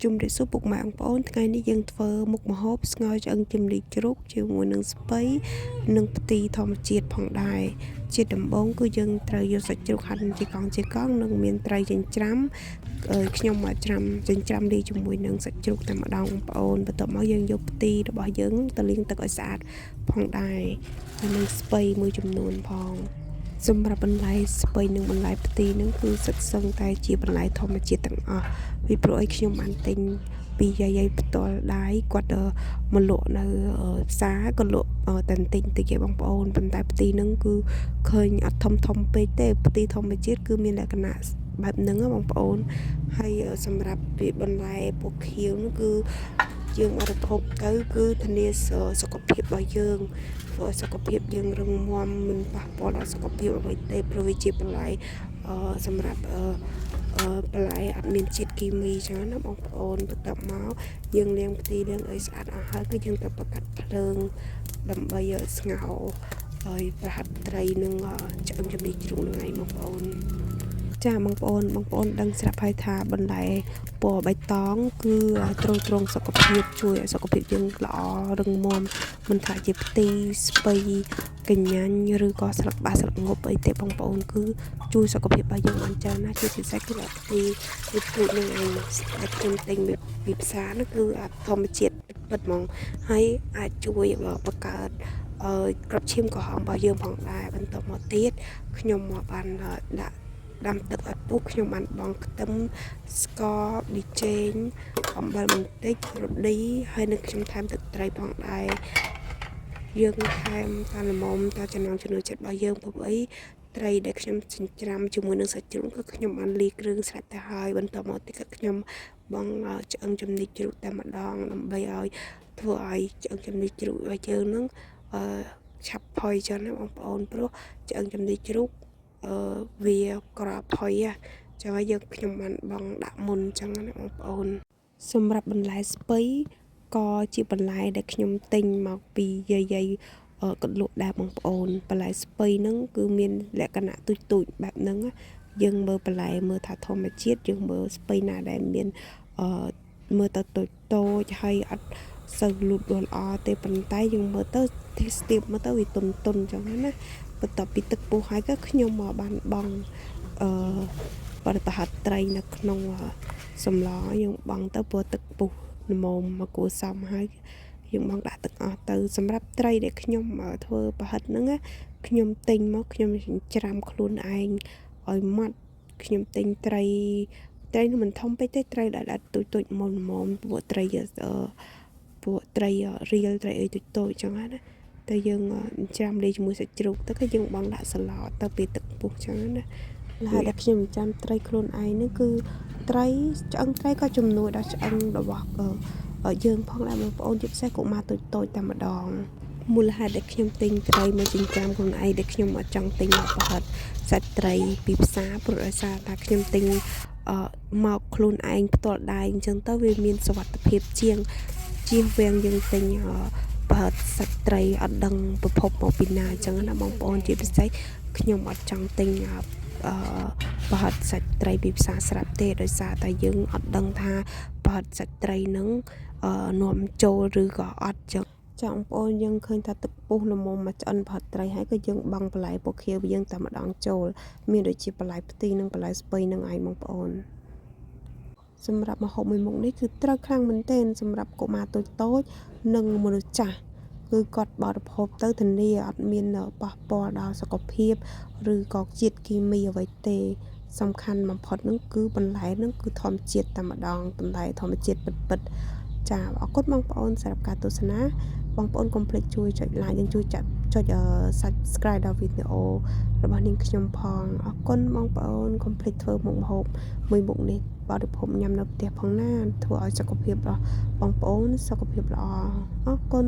ជុំរិសុពុកម៉ែបងប្អូនថ្ងៃនេះយើងធ្វើមុខម្ហូបស្ងោរឆ្អឹងជំនីជ្រូកជាមួយនឹងស្ពៃនិងផ្ទីធម្មជាតិផងដែរជាដំបូងគឺយើងត្រូវយកសាច់ជ្រូកហាន់ជាកង់និងមានត្រីចិញ្ច្រាំខ្ញុំមកច្រាំចិញ្ច្រាំលាយជាមួយនឹងសាច់ជ្រូកតែម្ដងបងប្អូនបន្ទាប់មកយើងយកផ្ទីរបស់យើងទៅលាងទឹកឲ្យស្អាតផងដែរហើយនឹងស្ពៃមួយចំនួនផងសម្រាប់បន្លែស្ពៃនិងបន្លែផ្ទីនឹងគឺសិតសឹងតែជាបន្លែធម្មជាតិទាំងអស់ពីព្រោះឲ្យខ្ញុំបានទិញពីយាយផ្ទាល់ដៃគាត់មកលក់នៅផ្សារក៏លក់តែបន្តិចឯងបងប្អូនប៉ុន្តែផ្ទីនឹងគឺឃើញអត់ធំពេកទេផ្ទីធម្មជាតិគឺមានលក្ខណៈបែបហ្នឹងបងប្អូនហើយសម្រាប់ពីបន្លែពណ៌ខៀវនោះគឺយើងបរិភោគទៅគឺធានាសុខភាពរបស់យើងធ្វើសុខភាពយើងរឹងមាំមិនប៉ះពាល់ដល់សុខភាពអ្វីទេព្រោះវាជាបន្លែសម្រាប់បន្លែអត់មានជាតិគីមីចឹងណាបងប្អូនបន្ទាប់មកយើងលាងផ្ទីលាងឲ្យស្អាតអស់ហើយគឺយើងទៅបង្កាត់ភ្លើងដើម្បីស្ងោរឲ្យប្រហិតត្រីនិងឆ្អឹងជំនីជ្រូកនឹងឯងបងប្អូនចាបងប្អូនដឹងស្រាប់ហើយថាបន្លែពណ៌បៃតងគឺទ្រង់សុខភាពជួយឲ្យសុខភាពយើងល្អរឹងមាំមិនថាជាផ្ទីស្ពៃកញ្ញាញ់ឬក៏ស្លឹកបាសស្លឹកងប់អីទេបងប្អូនគឺជួយសុខភាពរបស់យើងបានច្រើនណាស់ជាពិសេសគឺផ្ទីវាពូជនឹងឯងដែលខ្ញុំទិញពីផ្សារនោះគឺធម្មជាតិពិតហ្មងហើយអាចជួយបង្កើតក្របឈាមក្រហមរបស់យើងផងដែរបន្ទាប់មកទៀតខ្ញុំមកបានដាក់ដាំទឹកឲ្យពុះខ្ញុំបានបង់ខ្ទឹមស្ករប៊ីចេងអំបិលបន្តិចរ៉ូឌីហើយនឹងខ្ញុំថែមទឹកត្រីផងដែរយើងថែមតាមល្មមតាមចំណង់ចំណូលចិត្តរបស់យើងព្រោះអីត្រីដែលខ្ញុំចិញ្ច្រាំជាមួយនឹងសាច់ជ្រូកគឺខ្ញុំបានលាយគ្រឿងស្រេចទៅហើយបន្ទាប់មកទៀតខ្ញុំបងឆ្អឹងជំនីជ្រូកតែម្ដងដើម្បីឲ្យធ្វើឲ្យឆ្អឹងជំនីជ្រូករបស់យើងនឹងឆាប់ផុយចឹងណាបងប្អូនព្រោះឆ្អឹងជំនីជ្រូកវាក្រផុយចឹងហើយខ្ញុំបានបងដាក់មុនចឹងណាបងប្អូនសម្រាប់បន្លែស្ពៃក៏ជាបន្លែដែលខ្ញុំទិញមកពីយាយគាត់លក់ដែរបងប្អូនបន្លែស្ពៃហ្នឹងគឺមានលក្ខណៈទូចបែបហ្នឹងយើងមើលបន្លែមើលថាធម្មជាតិយើងមើលស្ពៃណាដែលមានមើលទៅតូចហើយអត់សូវលូតលាស់ល្អទេប៉ុន្តែយើងមើលទៅស្ទាបមើលទៅវាទុនចឹងណាបន្ទាប់ពីទឹកពុះហើយក៏ខ្ញុំមកបានបងប្រហិតត្រីនៅក្នុងសម្លយើងបងទៅព្រោះទឹកពុះល្មមមកគួរសមហើយយើងបងដាក់ទឹកអស់ទៅសម្រាប់ត្រីដែលខ្ញុំធ្វើប្រហិតហ្នឹងខ្ញុំទិញមកខ្ញុំច្រាំខ្លួនឯងឲ្យម៉ត់ខ្ញុំទិញត្រីនោះមិនធំពេកទេត្រីដែលទូចមុំពួកត្រីរៀលត្រីអីតូចចឹងណាតែយើងច្រាំលាយជាមួយសាច់ជ្រូកទៅក៏យើងបងដាក់សឡទៅពីទឹកពុះចឹងណាហើយដែលខ្ញុំចាំត្រីខ្លួនឯងនេះគឺត្រីឆ្អឹងត្រីក៏ជំនួយដល់ឆ្អឹងរបស់យើងផងដែរបងប្អូនជាពិសេសកុមារតូចតែម្ដងមូលហេតុដែលខ្ញុំទិញត្រីមកចិញ្ច្រាំខ្លួនឯងដែលខ្ញុំអត់ចង់ទិញមកប្រហិតសាច់ត្រីពីផ្សារព្រោះដោយសារតែខ្ញុំទិញមកខ្លួនឯងផ្ទាល់ដៃអញ្ចឹងទៅវាមានសុវត្ថិភាពជាងជៀសវាងយើងទិញប្រហិតសាច់ត្រីអត់ដឹងប្រភពមកពីណាអញ្ចឹងណាបងប្អូនជាពិសេសខ្ញុំអត់ចង់ទិញប្រហិតសាច់ត្រីពីផ្សារស្រាប់ទេដោយសារតែយើងអត់ដឹងថាប្រហិតសាច់ត្រីនឹងនាំចូលឬក៏អត់ចឹងចាបងប្អូនយើងឃើញថាទឹកពុះល្មមមកឆ្អិនប្រហិតត្រីហើយក៏យើងបង់បន្លែពណ៌ខៀវយើងតែម្ដងចូលមានដូចជាបន្លែផ្ទីនិងបន្លែស្ពៃនឹងឯងបងប្អូនសម្រាប់ម្ហូបមួយមុខនេះគឺត្រូវខ្លាំងមែនទែនសម្រាប់កុមារតូចនិងមនុស្សចាស់គឺគាត់បរិភោគទៅធានាអត់មានប៉ះពាល់ដល់សុខភាពឬក៏ជាតិគីមីអ្វីទេសំខាន់បំផុតហ្នឹងគឺបន្លែហ្នឹងគឺធម្មជាតិតែម្ដងបន្លែធម្មជាតិពិតចាអរគុណបងប្អូនសម្រាប់ការទស្សនាបងប្អូនកុំភ្លេចជួយចុច like និងជួយចុច subscribe ដល់វីដេអូរបស់នាងខ្ញុំផងអរគុណបងប្អូនកុំភ្លេចធ្វើមុខម្ហូបមួយមុខនេះបរិភោគញ៉ាំនៅផ្ទះផងណាធ្វើឲ្យសុខភាពរបស់បងប្អូនសុខភាពល្អអរគុណ